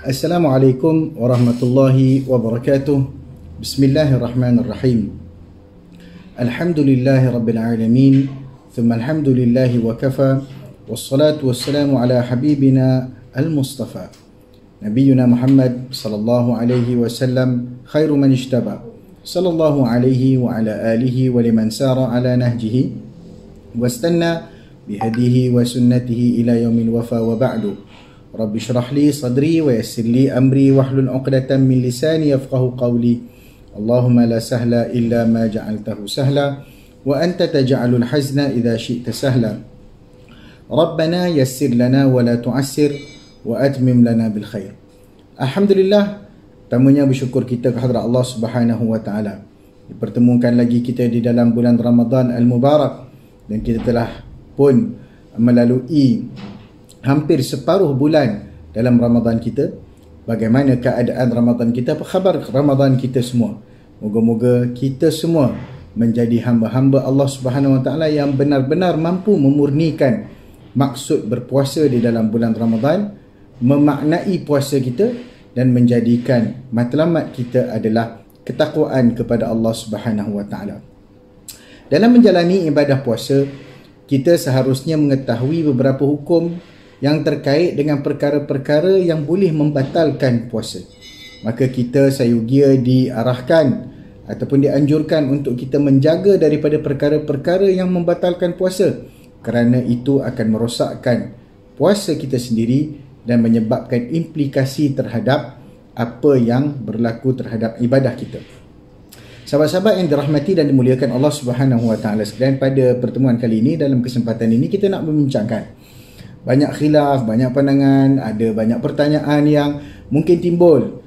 Assalamualaikum warahmatullahi wabarakatuh. Bismillahirrahmanirrahim. Alhamdulillahi rabbil alamin. Thumma alhamdulillahi wa kafa. Wassalatu wassalamu ala habibina al-Mustafa Nabiyyuna Muhammad sallallahu alaihi wasallam khairu man ijtaba. Sallallahu alaihi wa ala alihi wa liman sara ala nahjihi wastanna bihadihi wa sunnatihi ila yaumil wafa wa ba'du. Rabbi syrah li sadri wa yassir li amri wahlul 'uqdatam min lisani yafqahu qawli. Allahumma la sahla illa ma ja'altahu sahla wa anta taj'alul hazna idza syi'ta sahla. Rabbana yassir lana wa la tu'assir wa atmim lana bil khair. Alhamdulillah, pertamanya bersyukur kita kehadrat Allah Subhanahu wa taala. Dipertemukan lagi kita di dalam bulan Ramadan al-Mubarak, dan kita telah pun melalui hampir separuh bulan dalam Ramadan kita. Bagaimana keadaan Ramadan kita? Apa khabar Ramadan kita semua? Moga-moga kita semua menjadi hamba-hamba Allah Subhanahu wa taala yang benar-benar mampu memurnikan maksud berpuasa di dalam bulan Ramadan, memaknai puasa kita dan menjadikan matlamat kita adalah ketakwaan kepada Allah Subhanahu wa taala. Dalam menjalani ibadah puasa, kita seharusnya mengetahui beberapa hukum yang terkait dengan perkara-perkara yang boleh membatalkan puasa. Maka kita sayugia diarahkan ataupun dianjurkan untuk kita menjaga daripada perkara-perkara yang membatalkan puasa, kerana itu akan merosakkan puasa kita sendiri dan menyebabkan implikasi terhadap apa yang berlaku terhadap ibadah kita. Sahabat-sahabat yang dirahmati dan dimuliakan Allah Subhanahu wa taala sekalian, pada pertemuan kali ini, dalam kesempatan ini kita nak membincangkan banyak khilaf, banyak pandangan, ada banyak pertanyaan yang mungkin timbul.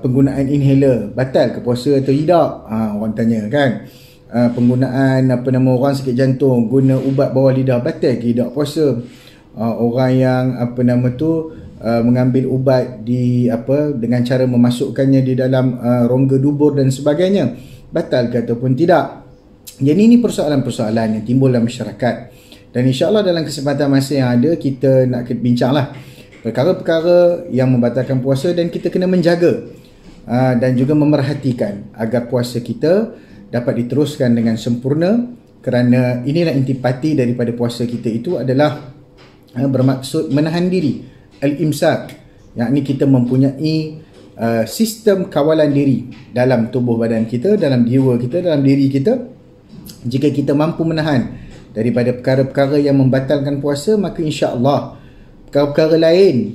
Penggunaan inhaler batal ke puasa atau tidak? Orang tanya kan. Penggunaan orang sakit jantung guna ubat bawah lidah batal ke tidak puasa? Orang yang mengambil ubat dengan cara memasukkannya di dalam rongga dubur dan sebagainya, batal ke ataupun tidak? Jadi ini persoalan-persoalan yang timbul dalam masyarakat. Dan insyaAllah dalam kesempatan masa yang ada, kita nak bincanglah perkara-perkara yang membatalkan puasa, dan kita kena menjaga dan juga memerhatikan agar puasa kita dapat diteruskan dengan sempurna, kerana inilah intipati daripada puasa kita itu adalah bermaksud menahan diri, al-imsak, yakni kita mempunyai sistem kawalan diri dalam tubuh badan kita, dalam jiwa kita, dalam diri kita. Jika kita mampu menahan daripada perkara-perkara yang membatalkan puasa, maka insya-Allah perkara-perkara lain,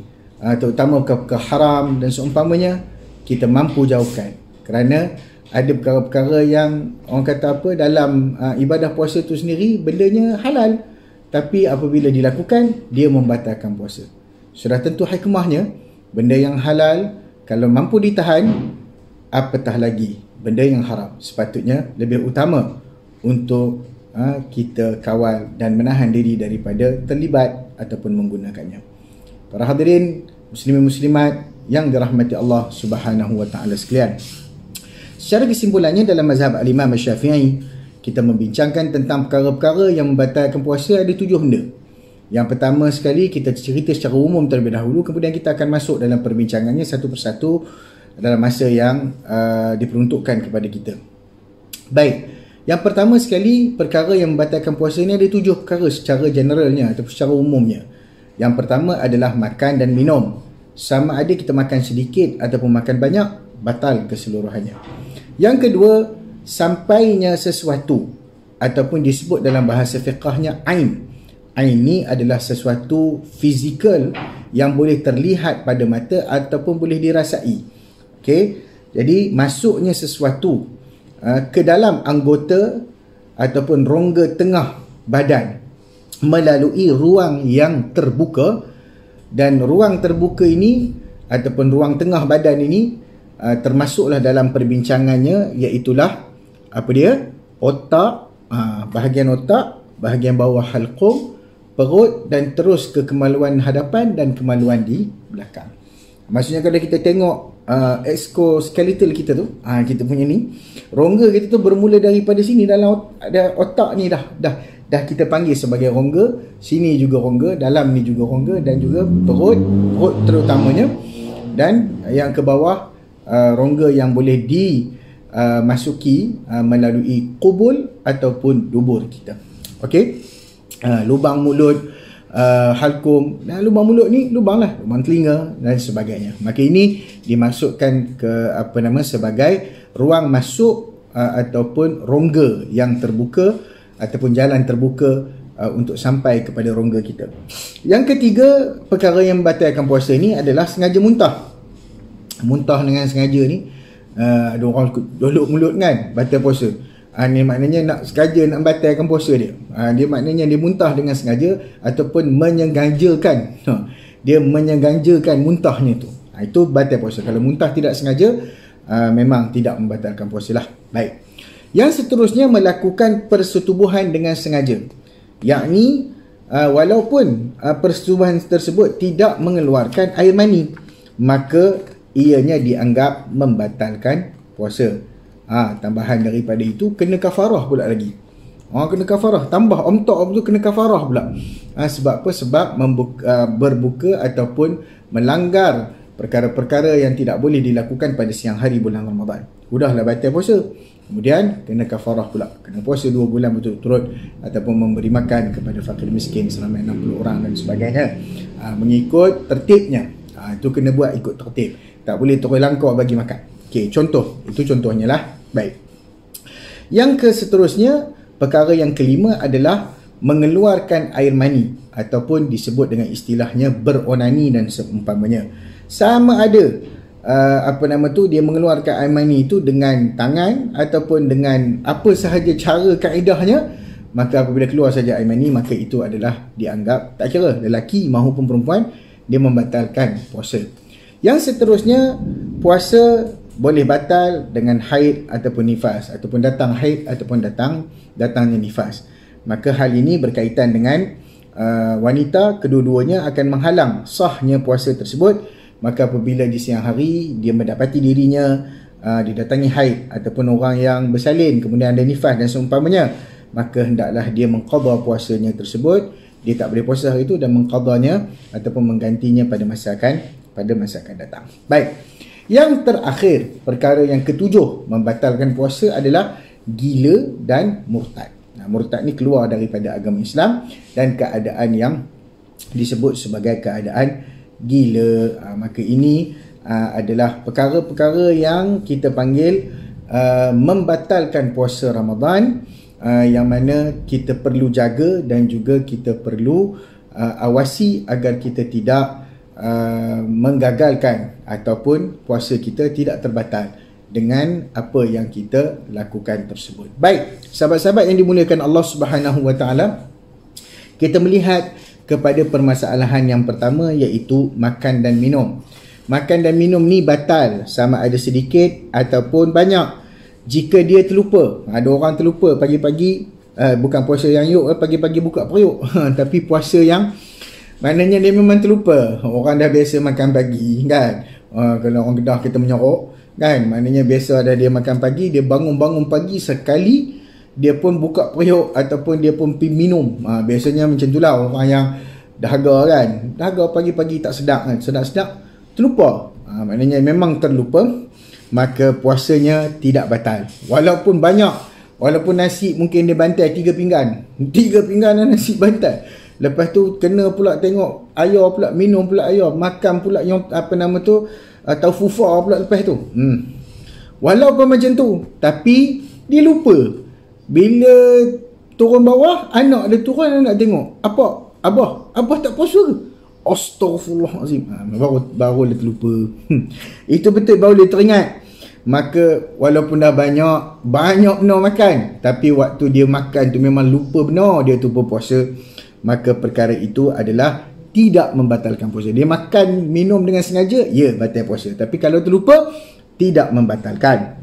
terutama perkara haram dan seumpamanya, kita mampu jauhkan. Kerana ada perkara-perkara yang orang kata dalam ibadah puasa itu sendiri bendanya halal, tapi apabila dilakukan dia membatalkan puasa. Sudah tentu hikmahnya, benda yang halal kalau mampu ditahan, apatah lagi benda yang haram sepatutnya lebih utama untuk kita kawal dan menahan diri daripada terlibat ataupun menggunakannya. Para hadirin muslimin muslimat yang dirahmati Allah Subhanahu wa taala sekalian, secara kesimpulannya dalam mazhab al-Imam Syafi'i, kita membincangkan tentang perkara-perkara yang membatalkan puasa ada 7 benda. Yang pertama sekali, kita cerita secara umum terlebih dahulu, kemudian kita akan masuk dalam perbincangannya satu persatu dalam masa yang diperuntukkan kepada kita. Baik, yang pertama sekali, perkara yang membatalkan puasa ini ada 7 perkara secara generalnya atau secara umumnya. Yang pertama adalah makan dan minum. Sama ada kita makan sedikit ataupun makan banyak, batal keseluruhannya. Yang kedua, sampainya sesuatu ataupun disebut dalam bahasa fiqahnya ain. Ain ini adalah sesuatu fizikal yang boleh terlihat pada mata ataupun boleh dirasai. Okey, jadi masuknya sesuatu ke dalam anggota ataupun rongga tengah badan melalui ruang yang terbuka, dan ruang terbuka ini ataupun ruang tengah badan ini termasuklah dalam perbincangannya, iaitulah otak, bahagian otak, bahagian bawah halqum, perut, dan terus ke kemaluan hadapan dan kemaluan di belakang. Maksudnya kalau kita tengok exoskeletal kita tu, kita punya ni, rongga kita tu bermula daripada sini, dalam otak ni dah kita panggil sebagai rongga, sini juga rongga, dalam ni juga rongga, dan juga perut terutamanya. dan yang ke bawah rongga yang boleh dimasuki melalui qubul ataupun dubur kita. Okey, lubang mulut, halkum. Nah, lubang mulut ni lubang telinga dan sebagainya. Maka ini dimasukkan ke sebagai ruang masuk ataupun rongga yang terbuka ataupun jalan terbuka untuk sampai kepada rongga kita. Yang ketiga, perkara yang membatalkan puasa ni adalah sengaja muntah. Muntah dengan sengaja ni, ada orang dolok mulut kan, batal puasa. Ni maknanya sengaja nak batalkan puasa dia. Dia maknanya dia muntah dengan sengaja ataupun menyengajakan. Dia menyengajakan muntahnya tu. Itu batal puasa. Kalau muntah tidak sengaja, memang tidak membatalkan puasa lah. Baik. Yang seterusnya, melakukan persetubuhan dengan sengaja. Yakni walaupun persetubuhan tersebut tidak mengeluarkan air mani, maka ianya dianggap membatalkan puasa. Tambahan daripada itu, kena kafarah pula lagi. Kena kafarah, tambah on top tu kena kafarah pula. Sebab apa? Sebab berbuka ataupun melanggar perkara-perkara yang tidak boleh dilakukan pada siang hari bulan Ramadan. Udahlah batal puasa, kemudian kena kafarah pula, kena puasa 2 bulan berturut-turut ataupun memberi makan kepada fakir miskin selama 60 orang dan sebagainya, mengikut tertibnya. Itu kena buat ikut tertib, tak boleh terus langkah bagi makan. Okey, contoh, itu contohnya lah. Baik. Yang seterusnya, perkara yang kelima adalah mengeluarkan air mani ataupun disebut dengan istilahnya beronani dan seumpamanya. Sama ada dia mengeluarkan air mani itu dengan tangan ataupun dengan apa sahaja cara kaedahnya, maka apabila keluar saja air mani, maka itu adalah dianggap, tak kira lelaki maupun perempuan, dia membatalkan puasa. Yang seterusnya, puasa boleh batal dengan haid ataupun nifas, ataupun datang haid ataupun datangnya nifas. Maka hal ini berkaitan dengan wanita, kedua-duanya akan menghalang sahnya puasa tersebut. Maka apabila di siang hari dia mendapati dirinya didatangi haid ataupun orang yang bersalin, kemudian ada nifas dan seumpamanya, maka hendaklah dia mengqadha puasanya tersebut. Dia tak boleh puasa hari itu dan mengqadhanya ataupun menggantinya pada masa akan datang. Baik. Yang terakhir, perkara yang ketujuh membatalkan puasa adalah gila dan murtad. Murtad ni keluar daripada agama Islam dan keadaan yang disebut sebagai keadaan gila. Maka ini adalah perkara-perkara yang kita panggil membatalkan puasa Ramadan, yang mana kita perlu jaga dan juga kita perlu awasi agar kita tidak menggagalkan ataupun puasa kita tidak terbatal dengan apa yang kita lakukan tersebut. Baik, sahabat-sahabat yang dimuliakan Allah Subhanahu wa taala, kita melihat kepada permasalahan yang pertama, iaitu makan dan minum. Makan dan minum ni batal sama ada sedikit ataupun banyak. Jika dia terlupa, ada orang terlupa pagi-pagi, bukan puasa yang yuk pagi-pagi buka periuk tapi puasa yang maknanya dia memang terlupa. Orang dah biasa makan pagi kan, kalau orang Kedah kita menyorok kan, maknanya biasa ada dia makan pagi, dia bangun pagi sekali dia pun buka periuk ataupun dia pun pergi minum. Biasanya macam itulah orang yang dahaga kan, dahaga pagi-pagi tak sedap kan, sedap-sedap terlupa. Maknanya memang terlupa, maka puasanya tidak batal. Walaupun banyak, walaupun nasi mungkin dia bantai 3 pinggan nasi bantai. Lepas tu kena pula tengok air pula, minum pula air, makan pula yang atau fufa pula lepas tu. Walaupun macam tu, tapi dia lupa. Bila turun bawah, anak dia turun, anak tengok, Abah tak puasa ke? Astaghfirullahalazim. Baru dia terlupa. Itu betul, baru dia teringat. Maka walaupun dah banyak benar makan, tapi waktu dia makan tu memang lupa benar dia tu berpuasa, maka perkara itu adalah tidak membatalkan puasa. Dia makan minum dengan sengaja, ya batal puasa. Tapi kalau terlupa, tidak membatalkan.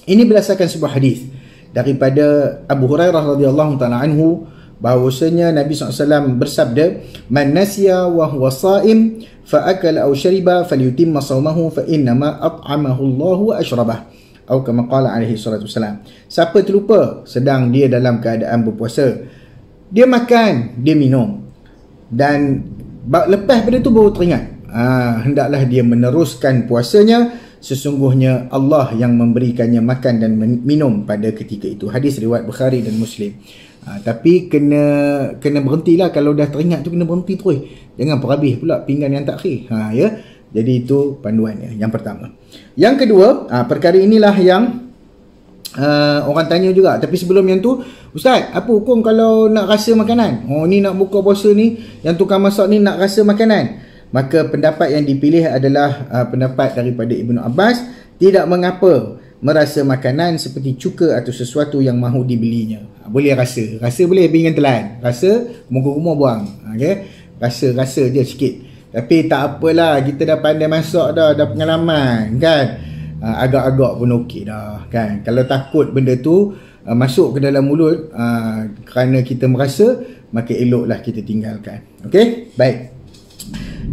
Ini berdasarkan sebuah hadis daripada Abu Hurairah radhiyallahu taala anhu, bahawasanya Nabi SAW bersabda, man nasiya wa huwa sha'im fa akala aw shariba falyutimma shawmahu fa innama at'amahu Allah wa ashrabah, atau kama qala alaihi salatu wasalam. Siapa terlupa sedang dia dalam keadaan berpuasa, dia makan, dia minum, dan lepas pada tu baru teringat, hendaklah dia meneruskan puasanya, sesungguhnya Allah yang memberikannya makan dan minum pada ketika itu. Hadis riwayat Bukhari dan Muslim. Tapi kena berhentilah, kalau dah teringat tu kena berhenti terus. Jangan perhabis pula pinggan yang takhir. Ya. Jadi itu panduannya yang pertama. Yang kedua, perkara inilah yang orang tanya juga. Tapi sebelum yang tu, Ustaz, apa hukum kalau nak rasa makanan? Ni nak buka puasa ni, yang tukang masak ni nak rasa makanan. Maka pendapat yang dipilih adalah pendapat daripada Ibnu Abbas. Tidak mengapa merasa makanan seperti cuka atau sesuatu yang mahu dibelinya. Boleh rasa. Rasa boleh pinggan telan. Rasa, kumur-kumur buang. Okay? Rasa je sikit. Tapi tak apalah, kita dah pandai masak dah pengalaman kan. Agak-agak pun okey dah kan. Kalau takut benda tu masuk ke dalam mulut kerana kita merasa, maka eloklah kita tinggalkan. Okey, baik.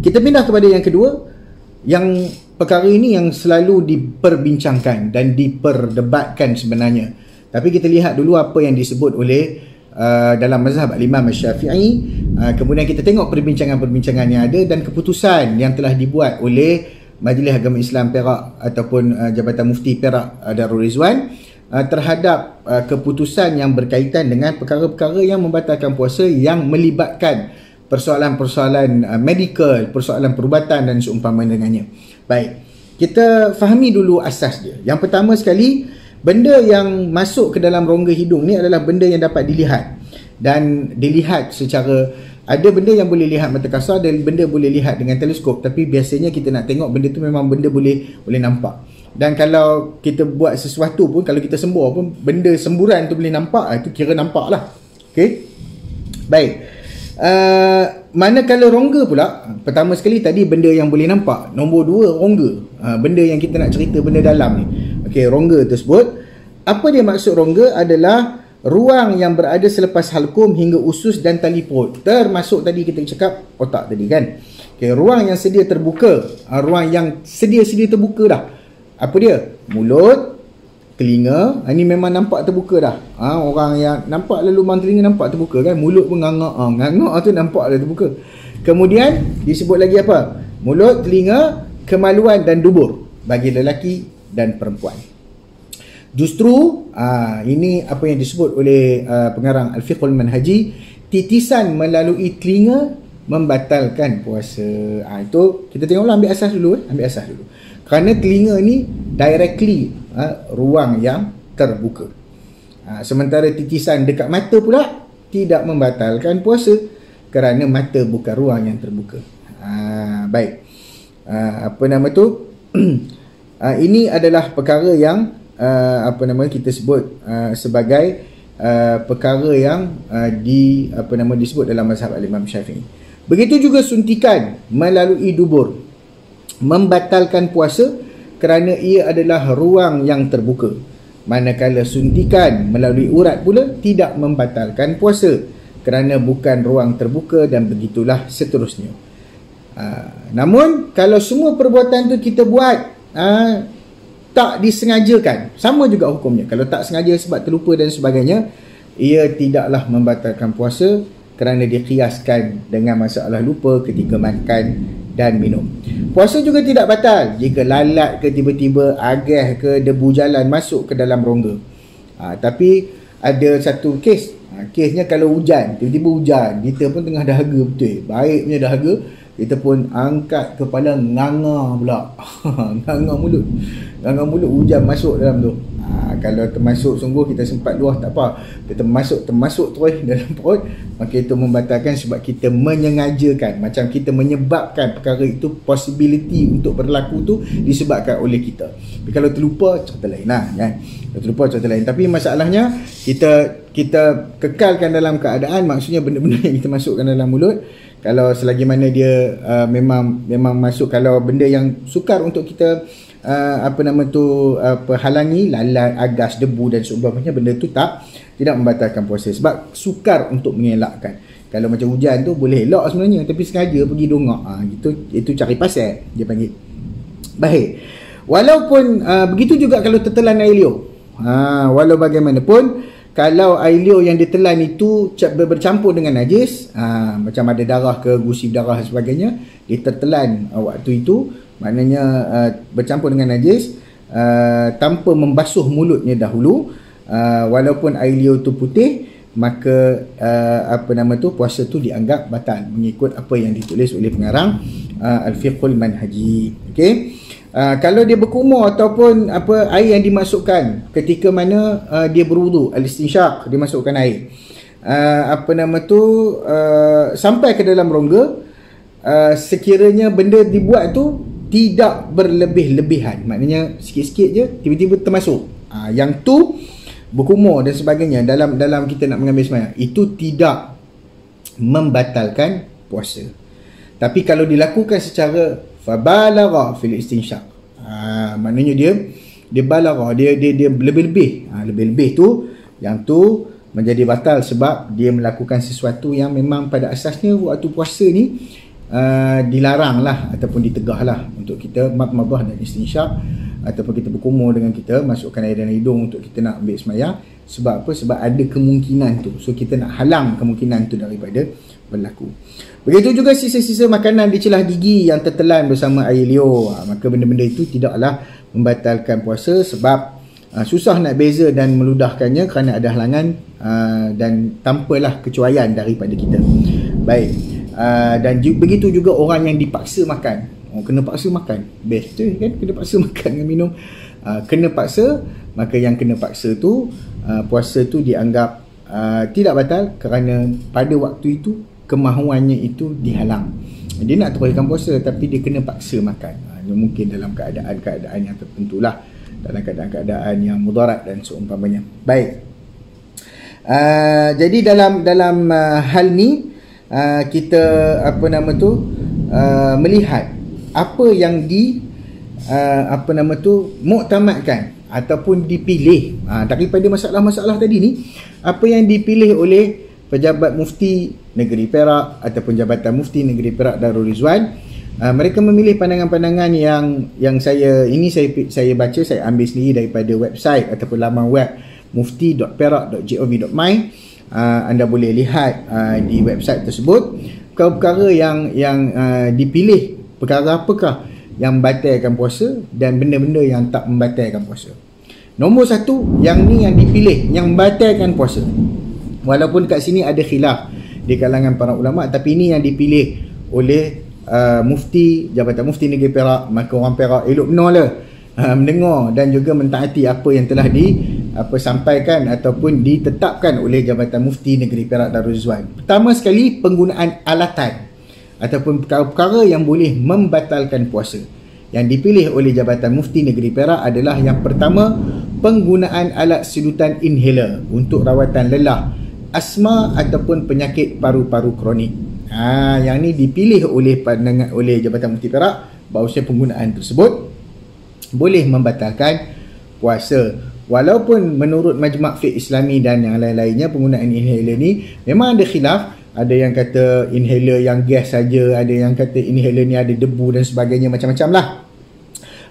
Kita pindah kepada yang kedua. Yang perkara ini yang selalu diperbincangkan dan diperdebatkan sebenarnya. Tapi kita lihat dulu apa yang disebut oleh dalam mazhab Al-Imam Syafi'i. Kemudian kita tengok perbincangan-perbincangan yang ada dan keputusan yang telah dibuat oleh Majlis Agama Islam Perak ataupun Jabatan Mufti Perak Darul Rizwan terhadap keputusan yang berkaitan dengan perkara-perkara yang membatalkan puasa yang melibatkan persoalan-persoalan medical, persoalan perubatan dan seumpama dengannya. Baik, kita fahami dulu asas dia. Yang pertama sekali, benda yang masuk ke dalam rongga hidung ni adalah benda yang dapat dilihat. Dan dilihat secara, ada benda yang boleh lihat mata kasar dan benda boleh lihat dengan teleskop. Tapi biasanya kita nak tengok benda tu memang benda boleh nampak. Dan kalau kita buat sesuatu pun, kalau kita sembur pun, benda semburan tu boleh nampak, itu kira nampak lah. Okay, baik. Manakala rongga pula, pertama sekali tadi benda yang boleh nampak, nombor dua rongga, benda yang kita nak cerita, benda dalam ni. Okey, rongga tersebut, apa dia maksud rongga adalah ruang yang berada selepas halkum hingga usus dan tali perut, termasuk tadi kita cakap otak tadi kan. Okey, ruang yang sedia terbuka, ruang yang sedia terbuka dah. Apa dia? Mulut, telinga, ini memang nampak terbuka dah. Orang yang nampak lalu lubang telinga nampak terbuka kan, mulut pun ngangak. Ngangak tu nampak dah terbuka. Kemudian disebut lagi apa? Mulut, telinga, kemaluan dan dubur bagi lelaki dan perempuan. Justru ini apa yang disebut oleh pengarang Al-Fiqhul Manhaji, titisan melalui telinga membatalkan puasa. Itu kita tengoklah, ambil asas dulu. Kerana telinga ni directly ruang yang terbuka. Sementara titisan dekat mata pula tidak membatalkan puasa kerana mata bukan ruang yang terbuka. Baik. Apa nama tu? Ini adalah perkara yang kita sebut sebagai perkara yang disebut dalam mazhab Al-Imam Syafi'i. Begitu juga suntikan melalui dubur membatalkan puasa kerana ia adalah ruang yang terbuka. Manakala suntikan melalui urat pula tidak membatalkan puasa kerana bukan ruang terbuka, dan begitulah seterusnya. Namun kalau semua perbuatan tu kita buat tak disengajakan, sama juga hukumnya. Kalau tak sengaja sebab terlupa dan sebagainya, ia tidaklah membatalkan puasa kerana dikiaskan dengan masalah lupa ketika makan dan minum. Puasa juga tidak batal jika lalat ke tiba-tiba agah ke debu jalan masuk ke dalam rongga. Tapi ada satu kes. Kesnya kalau hujan, tiba-tiba hujan, kita pun tengah dahaga betul. Baiknya dahaga, kita pun angkat kepala, nganga pula. Nganga mulut, hujan masuk dalam tu. Kalau termasuk sungguh kita sempat luah tak apa, kita termasuk terus dalam perut, maka itu membatalkan sebab kita menyengajakan, macam kita menyebabkan perkara itu, possibility untuk berlaku tu disebabkan oleh kita. Tapi kalau terlupa cerita lain lah kan. Kalau terlupa cerita lain. Tapi masalahnya kita kekalkan dalam keadaan, maksudnya benda-benda yang kita masukkan dalam mulut, kalau selagi mana dia memang masuk, kalau benda yang sukar untuk kita halangi, lalat, agas, debu dan seumpamanya, benda tu tidak membatalkan puasa sebab sukar untuk mengelakkan. Kalau macam hujan tu boleh elak sebenarnya, tapi sengaja pergi dongak, itu cari pasal dia panggil. Baik, walaupun begitu juga kalau tertelan air liur, walau bagaimanapun kalau air liur yang ditelan itu bercampur dengan najis, macam ada darah ke, gusi darah dan sebagainya, dia tertelan waktu itu, maknanya bercampur dengan najis, tanpa membasuh mulutnya dahulu, walaupun air liur tu putih, maka puasa tu dianggap batal mengikut apa yang ditulis oleh pengarang Al-Fiqhul Manhaji. Okey. Kalau dia berkumur ataupun air yang dimasukkan ketika mana dia berwudu, al-istinsyaq, dia masukkan air, sampai ke dalam rongga, sekiranya benda dibuat tu tidak berlebih-lebihan, maknanya sikit-sikit je tiba-tiba termasuk, yang tu berkumur dan sebagainya, dalam kita nak mengambil sembahyang, itu tidak membatalkan puasa. Tapi kalau dilakukan secara fabalagha fil istinsyaq, maknanya dia balagha, dia lebih-lebih, lebih-lebih tu, yang tu menjadi batal sebab dia melakukan sesuatu yang memang pada asasnya waktu puasa ni dilarang lah ataupun ditegah lah untuk kita madmadah dan istinsyaq, ataupun kita berkumur dengan kita masukkan air dalam hidung untuk kita nak ambil sembahyang. Sebab apa? Sebab ada kemungkinan tu, so kita nak halang kemungkinan tu daripada berlaku. Begitu juga sisa-sisa makanan di celah gigi yang tertelan bersama air liur, maka benda-benda itu tidaklah membatalkan puasa sebab susah nak beza dan meludahkannya kerana ada halangan dan tanpalah kecuaian daripada kita. Baik. Dan begitu juga orang yang dipaksa makan, kena paksa makan, best tu kan, kena paksa makan dengan minum, kena paksa, maka yang kena paksa tu puasa tu dianggap tidak batal kerana pada waktu itu kemahuannya itu dihalang. Dia nak teruskan puasa tapi dia kena paksa makan. Mungkin dalam keadaan yang tertentu lah, dalam keadaan yang mudarat dan seumpamanya. Baik. Jadi dalam hal ni kita melihat apa yang muktamadkan ataupun dipilih daripada masalah-masalah tadi ni, apa yang dipilih oleh pejabat mufti negeri Perak ataupun Jabatan Mufti Negeri Perak Darul Rizwan. Mereka memilih pandangan-pandangan yang saya baca, saya ambil sendiri daripada website ataupun laman web mufti.perak.gov.my. Anda boleh lihat di website tersebut perkara-perkara yang dipilih, perkara apakah yang membatalkan puasa dan benda-benda yang tak membatalkan puasa. Nombor satu, yang ni yang dipilih yang membatalkan puasa, walaupun kat sini ada khilaf di kalangan para ulama, tapi ini yang dipilih oleh mufti, Jabatan Mufti Negeri Perak. Maka orang Perak elok benar mendengar dan juga mentaati apa yang telah sampaikan ataupun ditetapkan oleh Jabatan Mufti Negeri Perak Darul Rizwan. Pertama sekali, penggunaan alatan ataupun perkara-perkara yang boleh membatalkan puasa yang dipilih oleh Jabatan Mufti Negeri Perak adalah yang pertama, penggunaan alat sedutan inhaler untuk rawatan lelah, asma ataupun penyakit paru-paru kronik. Yang ni dipilih oleh Jabatan Mufti Perak bahawasanya penggunaan tersebut boleh membatalkan puasa. Walaupun menurut Majma' Fiqh Islami dan yang lain-lainnya, penggunaan inhaler ni memang ada khilaf. Ada yang kata inhaler yang gas saja, ada yang kata inhaler ni ada debu dan sebagainya, macam-macam lah.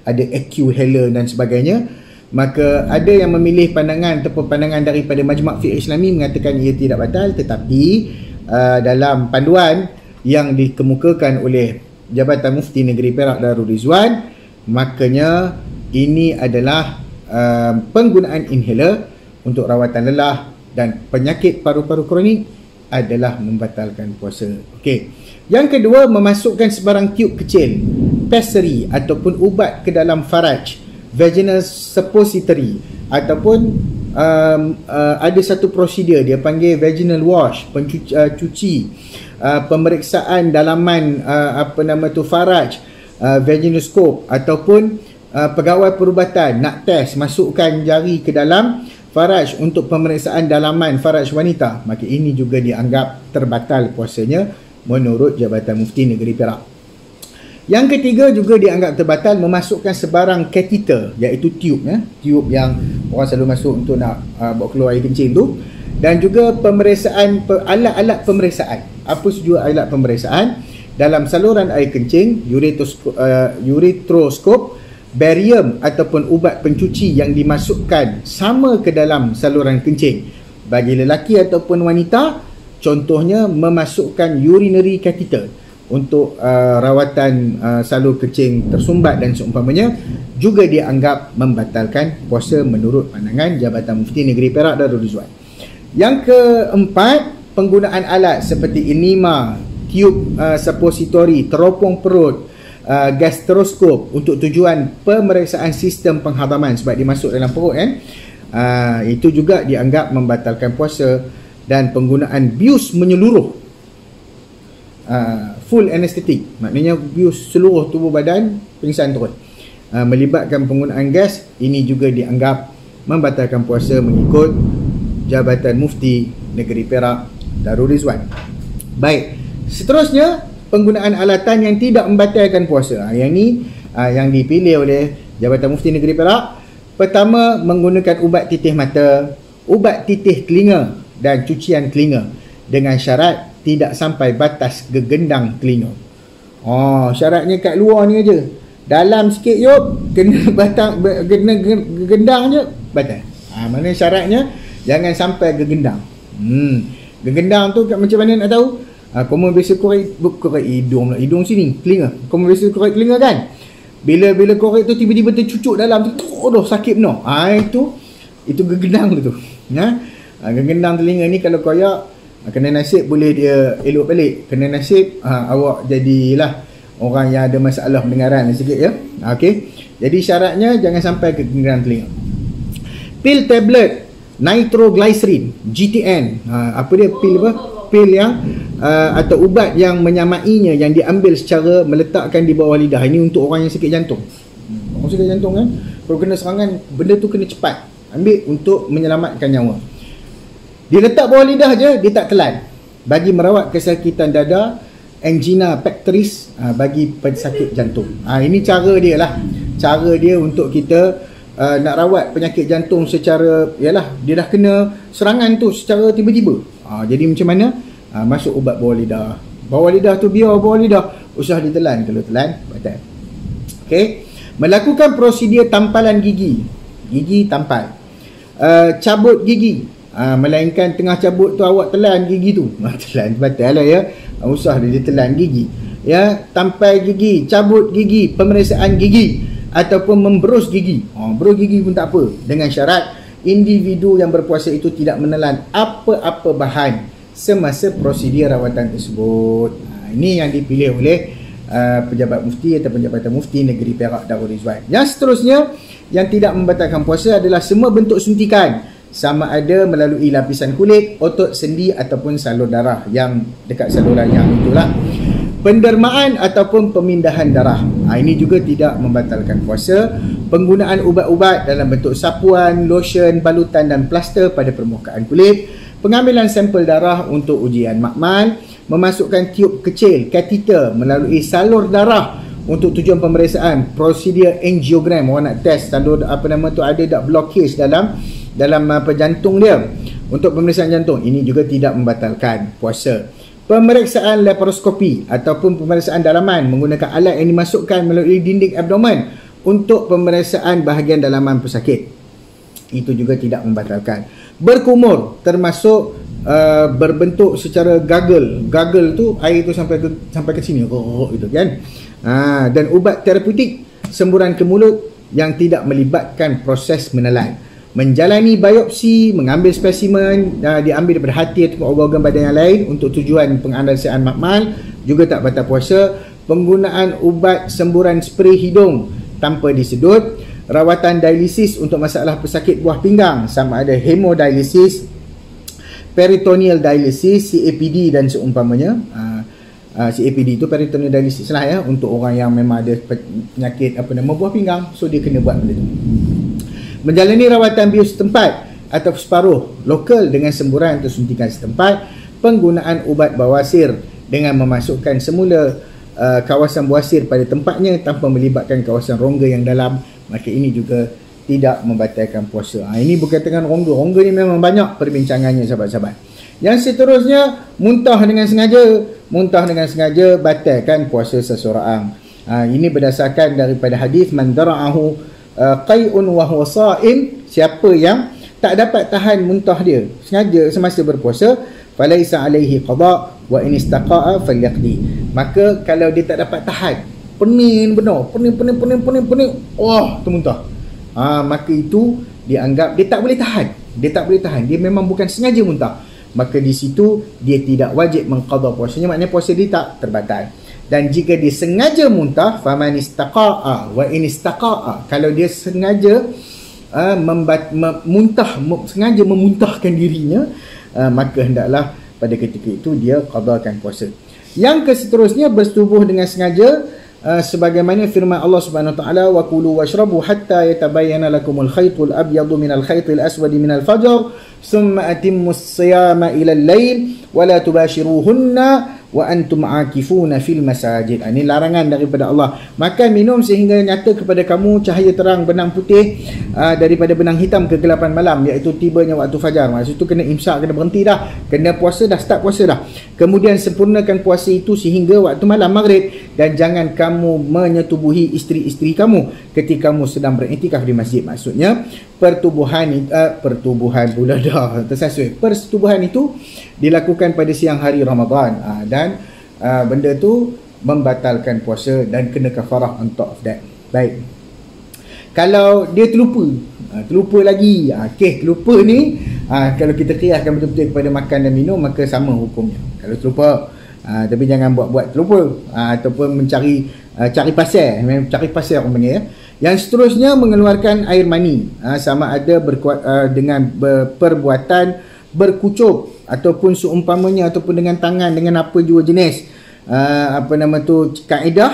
Ada AccuHaler dan sebagainya. Maka ada yang memilih pandangan ataupun pandangan daripada Majma' Fiqh Islami mengatakan ia tidak batal, tetapi dalam panduan yang dikemukakan oleh Jabatan Mufti Negeri Perak Darul Rizwan, makanya ini adalah penggunaan inhaler untuk rawatan lelah dan penyakit paru-paru kronik adalah membatalkan puasa. Okey. Yang kedua, memasukkan sebarang tiub kecil, pessary ataupun ubat ke dalam faraj, vaginal suppository, ataupun ada satu prosedur dia panggil vaginal wash, cuci, pemeriksaan dalaman faraj, vaginoscope, ataupun pegawai perubatan nak test masukkan jari ke dalam faraj untuk pemeriksaan dalaman faraj wanita, maka ini juga dianggap terbatal puasanya menurut Jabatan Mufti Negeri Perak. Yang ketiga juga dianggap terbatal memasukkan sebarang kateter, iaitu tiub yang orang selalu masuk untuk nak bawa keluar air kencing tu, dan juga pemeriksaan alat-alat pemeriksaan. Apa saja alat pemeriksaan dalam saluran air kencing, uretroskop, barium ataupun ubat pencuci yang dimasukkan sama ke dalam saluran kencing. bagi lelaki ataupun wanita, contohnya memasukkan urinary catheter untuk rawatan salur kencing tersumbat dan seumpamanya, juga dianggap membatalkan puasa menurut pandangan Jabatan Mufti Negeri Perak Darul Rizwan. Yang keempat, penggunaan alat seperti enema, tiub suppositori, teropong perut, gastroskop untuk tujuan pemeriksaan sistem penghadaman sebab dia masuk dalam perut kan, itu juga dianggap membatalkan puasa. Dan penggunaan bius menyeluruh, full anesthetic, maknanya bius seluruh tubuh badan, pingsan terus, melibatkan penggunaan gas, ini juga dianggap membatalkan puasa mengikut Jabatan Mufti Negeri Perak Darul Rizwan. Baik, seterusnya penggunaan alatan yang tidak membatalkan puasa. Yang ni yang dipilih oleh Jabatan Mufti Negeri Perak. Pertama, menggunakan ubat titih mata, ubat titih telinga dan cucian telinga dengan syarat tidak sampai batas gegendang telinga. Syaratnya kat luar ni aja. Dalam sikit yuk, kena batang, kena gegendang je, batal. Maknanya syaratnya jangan sampai gegendang. Gegendang tu macam mana nak tahu? Kamu biasa korek hidung lah, hidung sini, telinga. Kamu biasa korek telinga kan? Bila korek tu tiba-tiba tercucuk dalam tu, sakit benar. Itu gegendang tu. Gegendang telinga ni kalau koyak, kena nasib boleh dia elok balik. Kena nasib awak jadilah orang yang ada masalah pendengaran sikit ya. Okey. Jadi syaratnya jangan sampai gegendang telinga. Pil tablet nitroglycerin, GTN. Apa dia pil apa? Pil yang atau ubat yang menyamainya, yang diambil secara meletakkan di bawah lidah. Ini untuk orang yang sakit jantung. Orang sakit jantung kan, kalau kena serangan, benda tu kena cepat ambil untuk menyelamatkan nyawa. Dia letak bawah lidah je, dia tak telan. Bagi merawat kesakitan dada, angina pectoris, bagi pesakit jantung. Ini cara dia lah. Cara dia untuk kita nak rawat penyakit jantung secara, yalah, dia dah kena serangan tu secara tiba-tiba. Jadi macam mana? Masuk ubat bawah lidah. Bawah lidah tu biar bawah lidah, usah ditelan. Kalau telan, batal. Okey. Melakukan prosedur tampalan gigi. Gigi tampal. Cabut gigi. Melainkan tengah cabut tu awak telan gigi tu. Telan batal lah ya. Usah dia telan gigi. Ya, tampal gigi, cabut gigi, pemeriksaan gigi ataupun memberus gigi. Berus gigi pun tak apa, dengan syarat individu yang berpuasa itu tidak menelan apa-apa bahan semasa prosedur rawatan tersebut. Ini yang dipilih oleh pejabat mufti atau Jabatan Mufti Negeri Perak Darul Rizwan. Yang seterusnya yang tidak membatalkan puasa adalah semua bentuk suntikan, sama ada melalui lapisan kulit, otot sendi ataupun salur darah yang dekat saluran yang itulah. Pendermaan ataupun pemindahan darah, ini juga tidak membatalkan puasa. Penggunaan ubat-ubat dalam bentuk sapuan, lotion, balutan dan plaster pada permukaan kulit. Pengambilan sampel darah untuk ujian makmal. Memasukkan tiub kecil, kateter melalui salur darah untuk tujuan pemeriksaan. Prosedur angiogram, orang nak test salur ada tak blockage dalam jantung dia untuk pemeriksaan jantung. Ini juga tidak membatalkan puasa. Pemeriksaan laparoskopi ataupun pemeriksaan dalaman menggunakan alat yang dimasukkan melalui dinding abdomen untuk pemeriksaan bahagian dalaman pesakit, itu juga tidak membatalkan. Berkumur termasuk berbentuk secara gargle. Gargle tu air tu sampai ke sini gitu kan. Dan ubat terapeutik semburan ke mulut yang tidak melibatkan proses menelan. Menjalani biopsi, mengambil spesimen, diambil daripada hati atau organ-organ badan yang lain untuk tujuan penganalisian makmal, juga tak batal puasa. Penggunaan ubat semburan spray hidung tanpa disedut. Rawatan dialisis untuk masalah pesakit buah pinggang, sama ada hemodialisis, peritoneal dialisis, CAPD dan seumpamanya. CAPD itu peritoneal dialisis lah ya, untuk orang yang memang ada penyakit buah pinggang, so dia kena buat benda tu. Menjalani rawatan bios setempat atau separuh lokal dengan semburan atau suntikan setempat. Penggunaan ubat bawasir dengan memasukkan semula kawasan bawasir pada tempatnya tanpa melibatkan kawasan rongga yang dalam, maka ini juga tidak membatalkan puasa. Ini berkaitan dengan rongga. Rongga ni memang banyak perbincangannya sahabat-sahabat. Yang seterusnya, muntah dengan sengaja. Muntah dengan sengaja batalkan puasa seseorang. Ini berdasarkan daripada hadis man dara'ahu qai'un wa huwa sha'im, siapa yang tak dapat tahan muntah dia sengaja semasa berpuasa, falaisa alaihi qada wa in istaqa'a falyaqdi. Maka kalau dia tak dapat tahan, pening benar, pening, termuntah, maka itu dianggap dia tak boleh tahan, dia memang bukan sengaja muntah, maka di situ dia tidak wajib mengqada puasanya, maknanya puasa dia tak terbatal. Dan jika dia sengaja muntah, faman istaqa'a wa in istaqa'a, kalau dia sengaja sengaja memuntahkan dirinya, maka hendaklah pada ketika itu dia qadakan puasa. Yang seterusnya bersetubuh dengan sengaja, sebagaimana firman Allah Subhanahu wa taala, wa kulu washrabu hatta yatabayyana lakumul khaytul abyadu minal khaytil aswadi minal fajr thumma atimmus siyama ila al-lail wa la tubashiruhunna wa antum aakifuna fil masajid. Ini larangan daripada Allah. Makan minum sehingga nyata kepada kamu cahaya terang benang putih daripada benang hitam kegelapan malam, iaitu tibanya waktu fajar. Maksud itu kena imsak, kena berhenti dah, kena puasa dah, start puasa dah. Kemudian sempurnakan puasa itu sehingga waktu malam maghrib, dan jangan kamu menyetubuhi isteri-isteri kamu ketika kamu sedang beriktikaf di masjid. Maksudnya pertubuhan pula dah tersasul. Persetubuhan itu dilakukan pada siang hari Ramadan, dan benda tu membatalkan puasa dan kena kafarah on top of that. Baik, kalau dia terlupa lagi, terlupa ni, kalau kita kiaskan betul-betul kepada makan dan minum, maka sama hukumnya kalau terlupa. Tapi jangan buat-buat terlupa, ataupun cari pasir orang panggil, ya. Yang seterusnya mengeluarkan air mani, sama ada dengan perbuatan berkucup ataupun seumpamanya, ataupun dengan tangan, dengan apa jua jenis kaedah,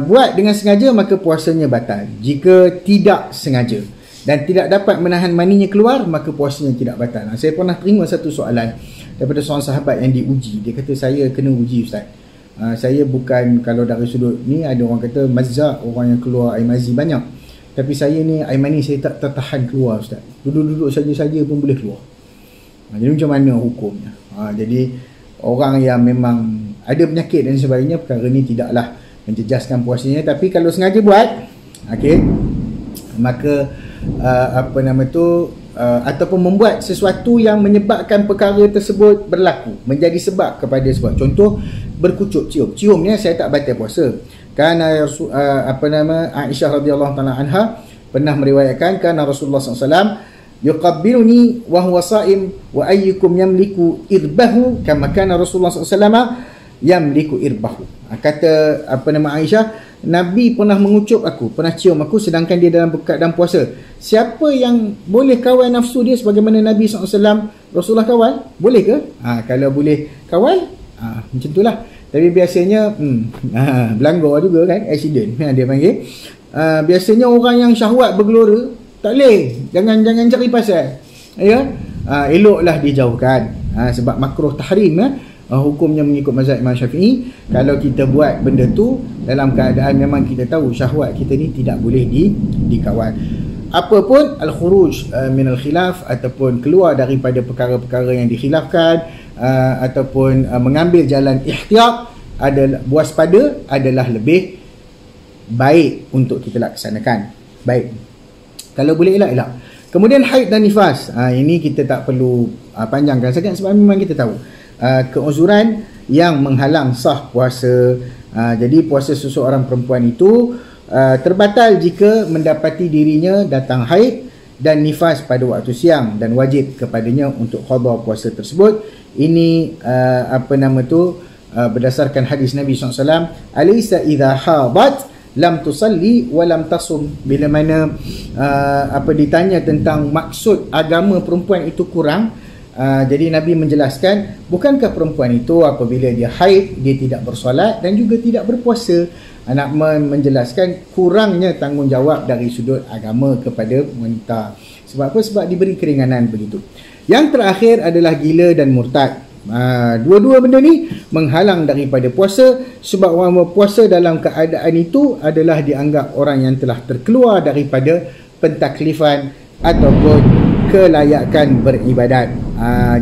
buat dengan sengaja, maka puasanya batal. Jika tidak sengaja dan tidak dapat menahan maninya keluar, maka puasanya tidak batal. Saya pernah terima satu soalan daripada seorang sahabat yang diuji. Dia kata, saya kena uji Ustaz, saya bukan, kalau dari sudut ni ada orang kata mazak, orang yang keluar air mazi banyak, tapi saya ni air mani saya tak tertahan keluar Ustaz, duduk-duduk saja-saja pun boleh keluar. Jadi macam mana hukumnya? Jadi orang yang memang ada penyakit dan sebagainya, perkara ni tidaklah menjejaskan puasanya. Tapi kalau sengaja buat, maka ataupun membuat sesuatu yang menyebabkan perkara tersebut berlaku, menjadi sebab kepada sebab. Contoh, berkucup, cium ni saya tak batal puasa. Kerana Aisyah radhiyallahu taala anha pernah meriwayatkan, kerana Rasulullah SAW yuqabbiluni wa huwa sha'im wa ayyukum yamliku irbahu kama kana Rasulullah SAW yamliku irbahu. Kata Aisyah, Nabi pernah mengucup aku, pernah cium aku sedangkan dia dalam puasa. Siapa yang boleh kawal nafsu dia sebagaimana Nabi SAW, Rasulullah kawal? Boleh ke? Kalau boleh kawal, macam itulah. Tapi biasanya belanggar juga kan, accident dia panggil. Biasanya orang yang syahwat bergelora, tak boleh, jangan cari pasal, ya. Eloklah dijauhkan, sebab makruh tahrim, hukumnya mengikut mazhab Imam Syafi'i. Kalau kita buat benda tu dalam keadaan memang kita tahu syahwat kita ni tidak boleh dikawal. Apapun al-khuruj min al-khilaf, ataupun keluar daripada perkara-perkara yang dikhilafkan, ataupun mengambil jalan ihtiyat, adalah waspada, adalah lebih baik untuk kita laksanakan. Baik, kalau boleh elak. Kemudian haid dan nifas, ini kita tak perlu panjangkan sangat sebab memang kita tahu keuzuran yang menghalang sah puasa. Jadi puasa seseorang perempuan itu terbatal jika mendapati dirinya datang haid dan nifas pada waktu siang, dan wajib kepadanya untuk qada puasa tersebut. Ini berdasarkan hadis Nabi SAW, alaysa idha hadat lam tusalli wa lam tasum. Bila mana ditanya tentang maksud agama perempuan itu kurang, jadi Nabi menjelaskan, bukankah perempuan itu apabila dia haid, dia tidak bersolat dan juga tidak berpuasa. Nak menjelaskan kurangnya tanggungjawab dari sudut agama kepada wanita. Sebab apa? Sebab diberi keringanan begitu. Yang terakhir adalah gila dan murtad. Dua-dua benda ni menghalang daripada puasa, sebab orang berpuasa dalam keadaan itu adalah dianggap orang yang telah terkeluar daripada pentaklifan ataupun kelayakan beribadat.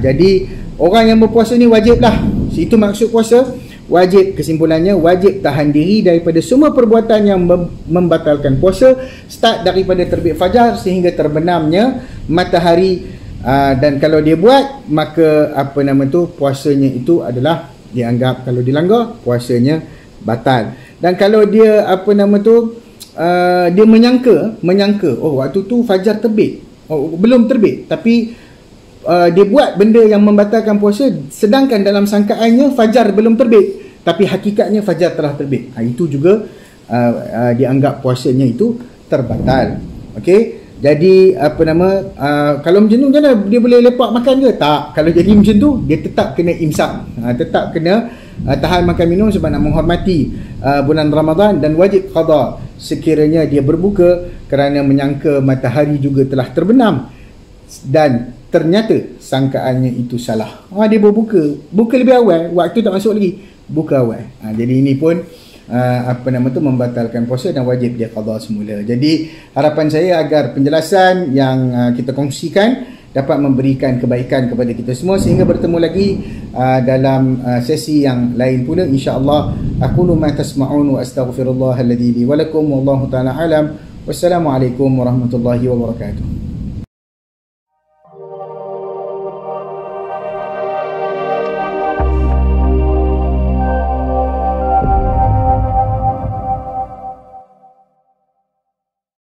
Jadi orang yang berpuasa ni wajiblah, itu maksud puasa, wajib, kesimpulannya wajib tahan diri daripada semua perbuatan yang membatalkan puasa, start daripada terbit fajar sehingga terbenamnya matahari, dan kalau dia buat, maka puasanya itu adalah dianggap, kalau dilanggar, puasanya batal. Dan kalau dia dia menyangka oh waktu tu fajar terbit, belum terbit, tapi dia buat benda yang membatalkan puasa, sedangkan dalam sangkaannya fajar belum terbit, tapi hakikatnya fajar telah terbit, itu juga dianggap puasanya itu terbatal. Okey, jadi kalau macam tu, macam mana dia boleh lepak makan ke? Tak. Kalau jadi macam tu, dia tetap kena imsak, tetap kena tahan makan minum sebab nak menghormati bulan Ramadan, dan wajib qada sekiranya dia berbuka kerana menyangka matahari juga telah terbenam dan ternyata sangkaannya itu salah. Dia buka lebih awal, waktu tak masuk lagi, buka awal. Jadi ini pun membatalkan puasa dan wajib dia qada semula. Jadi harapan saya agar penjelasan yang kita kongsikan dapat memberikan kebaikan kepada kita semua, sehingga bertemu lagi dalam sesi yang lain pula, insya-Allah. Aqulu ma tasma'un wa astaghfirullah alladzi li wa lakum, wallahu ta'ala alam. Wassalamualaikum warahmatullahi wabarakatuh.